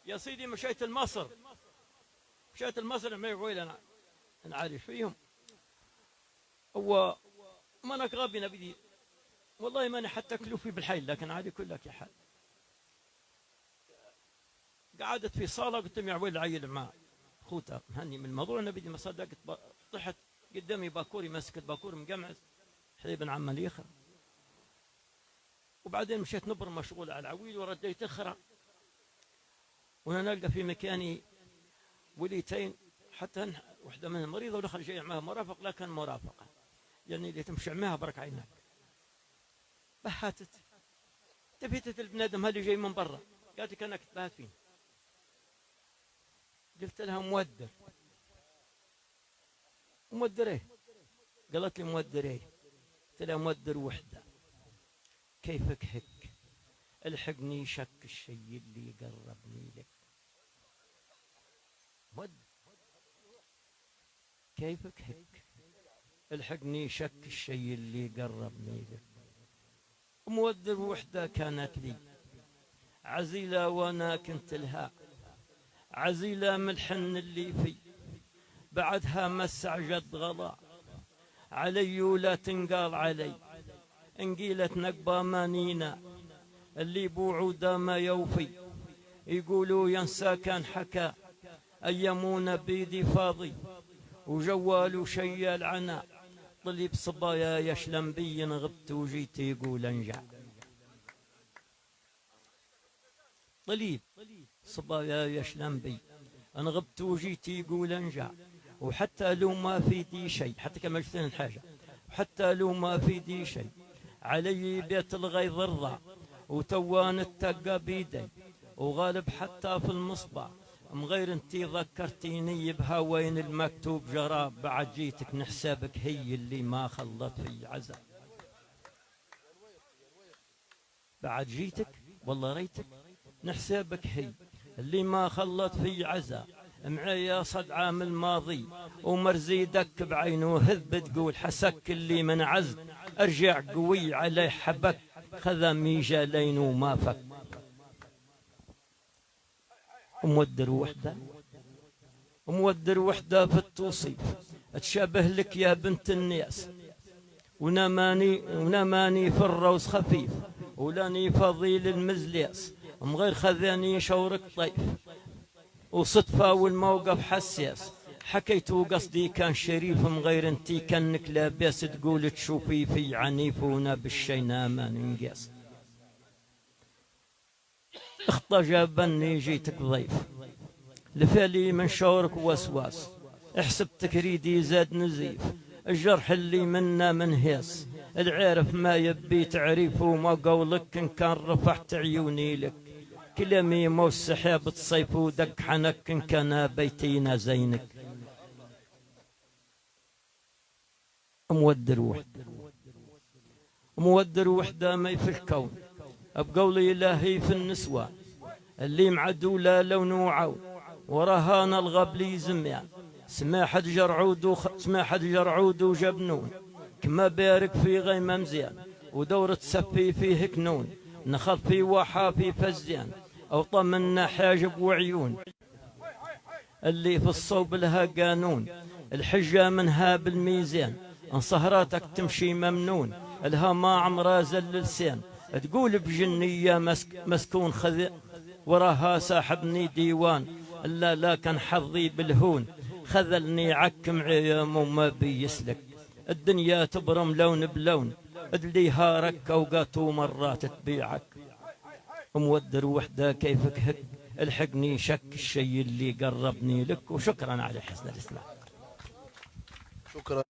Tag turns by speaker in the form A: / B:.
A: يا سيدي مشيت المصر، مشيت المصر ما يقول أنا عارف فيهم. هو ما غابي نبدي والله ماني حتى كلوفي بالحي، لكن عادي كلك يا حال. قعدت في صالة قلت لهم يا عويل العيل مع خوته مهني من الموضوع، انا بدي ما صدقت طحت قدامي باكوري ماسك الباكور مقمعز حليب عم مليخه. وبعدين مشيت نبر مشغول على العويل ورديت اخرى، وانا نلقى في مكاني وليتين حتى وحده منهم مريضه والاخر جاي معها مرافق، لكن مرافقه يعني اللي تمشي معها برك عينك. بهاتت تبهتت البنادم هاللي جاي من برا، قالت لي كانك تبهت فين؟ قلت لها مودر. مودر ايه؟ قالت لي مودر ايه؟ قلت لها مودر وحده. كيفك هيك؟ الحقني شك الشيء اللي قربني لك. مودر كيفك هيك؟ الحقني شك الشيء اللي قربني لك. مودر وحده كانت لي عزيله وانا كنت لها عزيله من الحن اللي في بعدها مسع جد غلا علي ولا تنقال علي انقيلت نقبه مانينا اللي بوعوده ما يوفي يقولوا ينسى كان حكى ايامونا بيدي فاضي وجوال وشي العنا طلي بصبايا يشلم بي غبت وجيت يقول انجع. طليب صبايا يشلم بي انا غبت وجيت يقول انجع. وحتى لو ما في دي شيء، حتى كما قلت حاجه، وحتى لو ما في دي شيء علي بيت الغيظ رضا وتوان التقى بيدي وغالب حتى في المصباح مغير انتي ذكرتيني بها وين المكتوب جرى بعد جيتك نحسابك هي اللي ما خلت في عزا. بعد جيتك والله ريتك نحسابك هي اللي ما خلت في عزا معايا صد عام الماضي ومرزي دك بعينه هذ تقول حسك اللي من عز ارجع قوي عليه حبك خذا ميجا لين وما فك. ومودر وحده ومودر وحده في التوصيف تشابه لك يا بنت الناس ونماني في الروس خفيف ولاني فضيل المزليس مغير خذاني شورك طيف وصدفة والموقف حساس حكيت وقصدي كان شريف مغير انتي كانك لاباس تقول تشوفي في عنيفونا بالشينا ما ننقاس. اخطى جابني جيتك ضيف لفالي من شورك وسواس احسب تكريدي زاد نزيف الجرح اللي منا من هيس العارف ما يبي تعريفه وما قولك ان كان رفعت عيوني لك كلامي مو السحاب تصيف ودق حنك ان كان بيتينا زينك. مودر وحده مودر وحده ما في الكون بقولي الهي في النسوان اللي معدو لا لون وعون ورهان الغبلي زميان سماحة جرعود وجبنون كما بارك في غيمة مزيان ودورة سفي فيه كنون نخل في وحا في فزيان او طمنا حاجب وعيون اللي في الصوب لها قانون الحجة منها بالميزان ان صهراتك تمشي ممنون لها ما عمرها زل لسان تقول بجنية مسكون خذ وراها ساحبني ديوان الا لا كان حظي بالهون خذلني عكم عيام وما بيسلك الدنيا تبرم لون بلون ادليها رك اوقات ومرات تبيعك. مودر وحده كيفك هك الحقني شك الشيء اللي قربني لك. وشكرا على حسن الاستماع.
B: شكرا.